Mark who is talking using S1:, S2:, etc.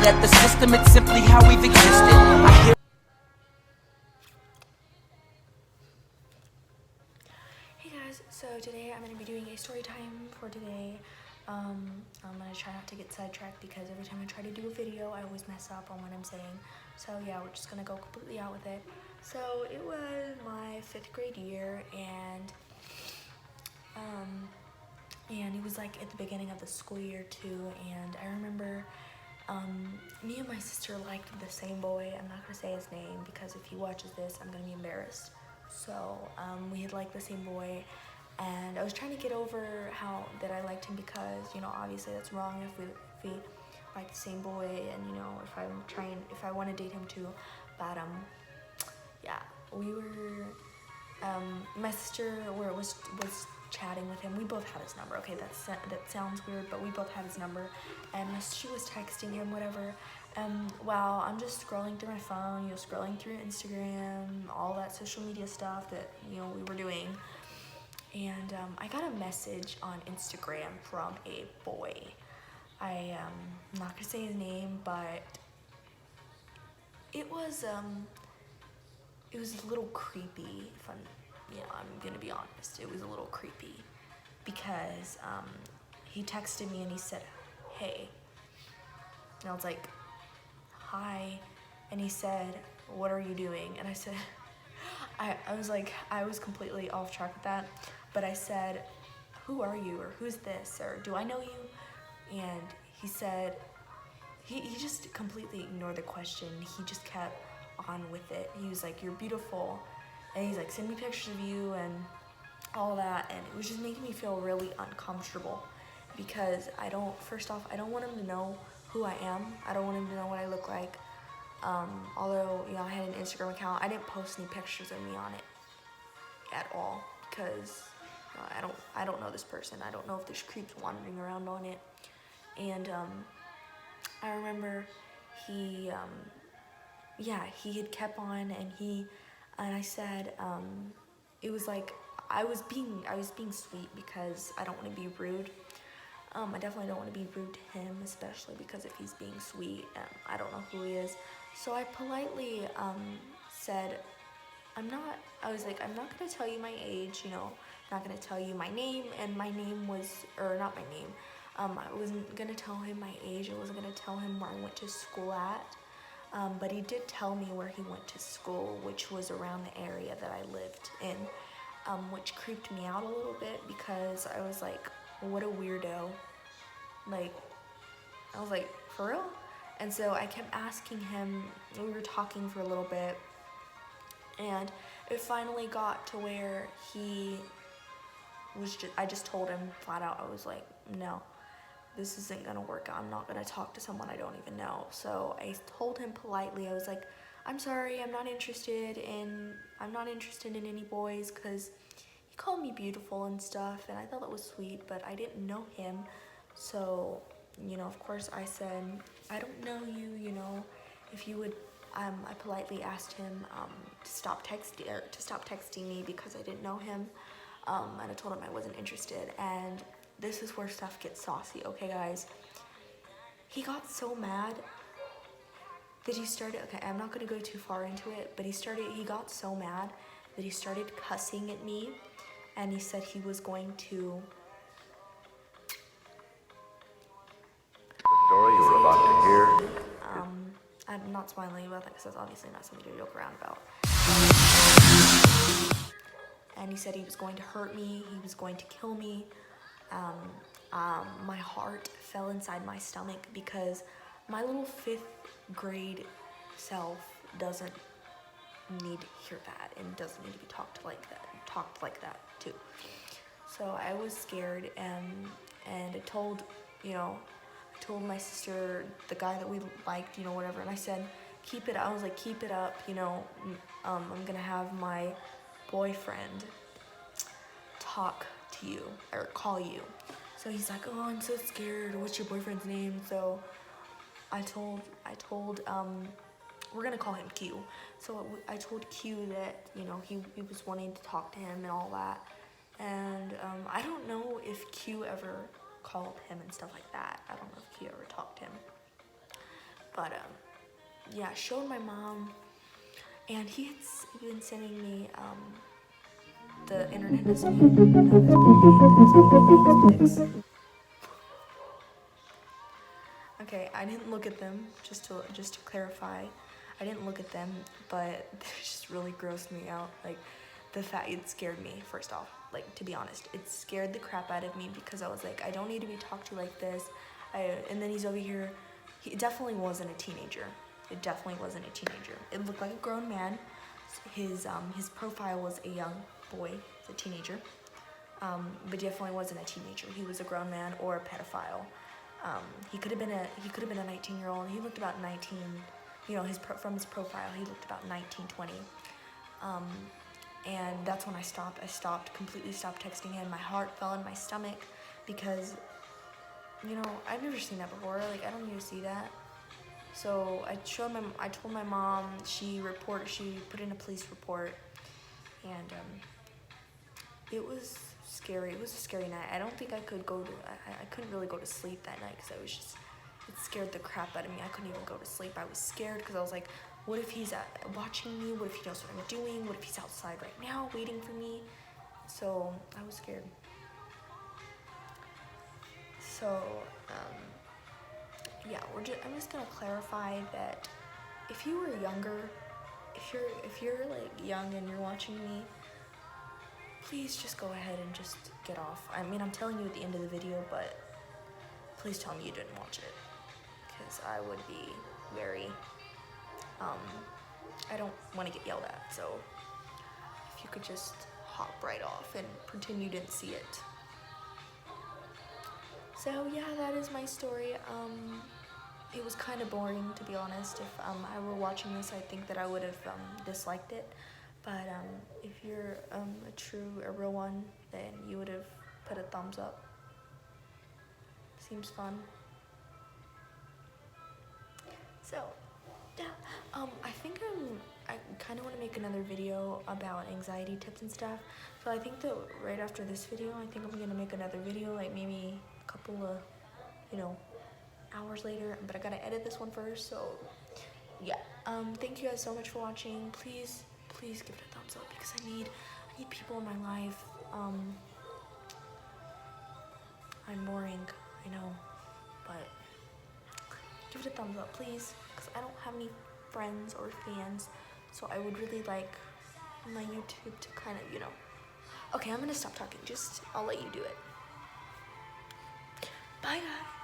S1: mad at the system, it's simply how we've existed. I hear.
S2: Hey guys, so today I'm going to be doing a story time for today. I'm going to try not to get sidetracked because every time I try to do a video I always mess up on what I'm saying. So yeah, we're just going to go completely out with it. So it was my 5th grade year, and it was like at the beginning of the school year too, and I remember me and my sister liked the same boy. I'm not going to say his name because if he watches this I'm going to be embarrassed. So we had liked the same boy, and I was trying to get over how that I liked him because, you know, obviously that's wrong if we like the same boy, and, you know, if I want to date him too. But yeah, we were my sister was chatting with him. We both had his number. Okay, that sounds weird, but we both had his number, and she was texting him, whatever. Wow, I'm just scrolling through my phone, you know, scrolling through Instagram, all that social media stuff that, you know, we were doing, and I got a message on Instagram from a boy. I'm not gonna say his name, but it was a little creepy. If I'm gonna be honest, it was a little creepy because he texted me and he said, "Hey," and I was like, "Hi," and he said, "What are you doing?" And I said, I was completely off track with that, but I said, "Who are you?" or "Who's this?" or "Do I know you?" And he said, he just completely ignored the question. He just kept on with it. He was like, "You're beautiful," and he's like, "Send me pictures of you," and all that, and it was just making me feel really uncomfortable because first off, I don't want him to know who I am. I don't want him to know what I look like. Although, you know, I had an Instagram account, I didn't post any pictures of me on it at all because, you know, I don't know this person. I don't know if there's creeps wandering around on it. And I remember he had kept on, and I said, it was like I was being sweet because I don't want to be rude. I definitely don't want to be rude to him, especially because if he's being sweet, I don't know who he is. So I politely said, I'm not going to tell you my age, you know, I'm not going to tell you my name, and my name was, or not my name, I wasn't going to tell him my age, I wasn't going to tell him where I went to school at, but he did tell me where he went to school, which was around the area that I lived in, which creeped me out a little bit because I was like, what a weirdo. Like, I was like, for real? And so I kept asking him, we were talking for a little bit, and it finally got to where I just told him flat out, I was like, no, this isn't gonna work. I'm not gonna talk to someone I don't even know. So I told him politely, I was like, I'm sorry, I'm not interested in any boys, because he called me beautiful and stuff, and I thought that was sweet, but I didn't know him. So, you know, of course I said, I don't know you, you know, if you would, I politely asked him to stop texting me because I didn't know him, and I told him I wasn't interested. And this is where stuff gets saucy, okay guys? He got so mad that he started, okay, I'm not gonna go too far into it, but he got so mad that he started cussing at me, and he said he was going to...
S3: The story you were about to hear.
S2: I'm not smiling about that because that's obviously not something to joke around about. And he said he was going to hurt me, he was going to kill me. My heart fell inside my stomach because my little 5th grade self doesn't need to hear that and doesn't need to be talked like that too. So I was scared, and I told my sister, the guy that we liked, you know, whatever, and I said, keep it up, you know, I'm gonna have my boyfriend talk to you or call you. So he's like, oh, I'm so scared, what's your boyfriend's name? So I told we're gonna call him Q. So I told Q that, you know, he was wanting to talk to him and all that, and I don't know if Q ever called him and stuff like that. I don't know if Q ever talked to him, But yeah, showed my mom, and he had been sending me the internet doesn't even know his birthday. Okay, I didn't look at them, just to clarify. I didn't look at them, but it just really grossed me out. Like, the fact, it scared me, first off. Like, to be honest, it scared the crap out of me because I was like, I don't need to be talked to like this. And then he's over here. He definitely wasn't a teenager. It definitely wasn't a teenager. It looked like a grown man. His profile was a young boy, a teenager. But definitely wasn't a teenager. He was a grown man or a pedophile. He could have been a 19-year-old. He looked about 19. You know, from his profile, he looked about 19, 20. And that's when I stopped. Completely stopped texting him. My heart fell in my stomach because, you know, I've never seen that before. Like, I don't need to see that. So I told my mom. She put in a police report, and it was scary. It was a scary night. I don't think I could I couldn't really go to sleep that night because it scared the crap out of me. I couldn't even go to sleep. I was scared because I was like, what if he's watching me? What if he knows what I'm doing? What if he's outside right now waiting for me? So I was scared. So yeah, I'm just gonna clarify that if you were younger, if you're like young and you're watching me, please just go ahead and just get off. I mean, I'm telling you at the end of the video, but please tell me you didn't watch it, because I would be very, I don't want to get yelled at, so if you could just hop right off and pretend you didn't see it. So yeah, that is my story. It was kind of boring, to be honest. If I were watching this, I think that I would have disliked it. But if you're a real one, then you would have put a thumbs up. Seems fun. So, yeah, I think I kind of want to make another video about anxiety tips and stuff. So I think that right after this video, I think I'm going to make another video, like maybe a couple of, you know, hours later. But I got to edit this one first, so yeah. Thank you guys so much for watching. Please give it a thumbs up because I need people in my life. I'm boring, I know, but give it a thumbs up, please, because I don't have any friends or fans, so I would really like my YouTube to kind of, you know. Okay, I'm gonna stop talking. I'll let you do it. Bye, guys.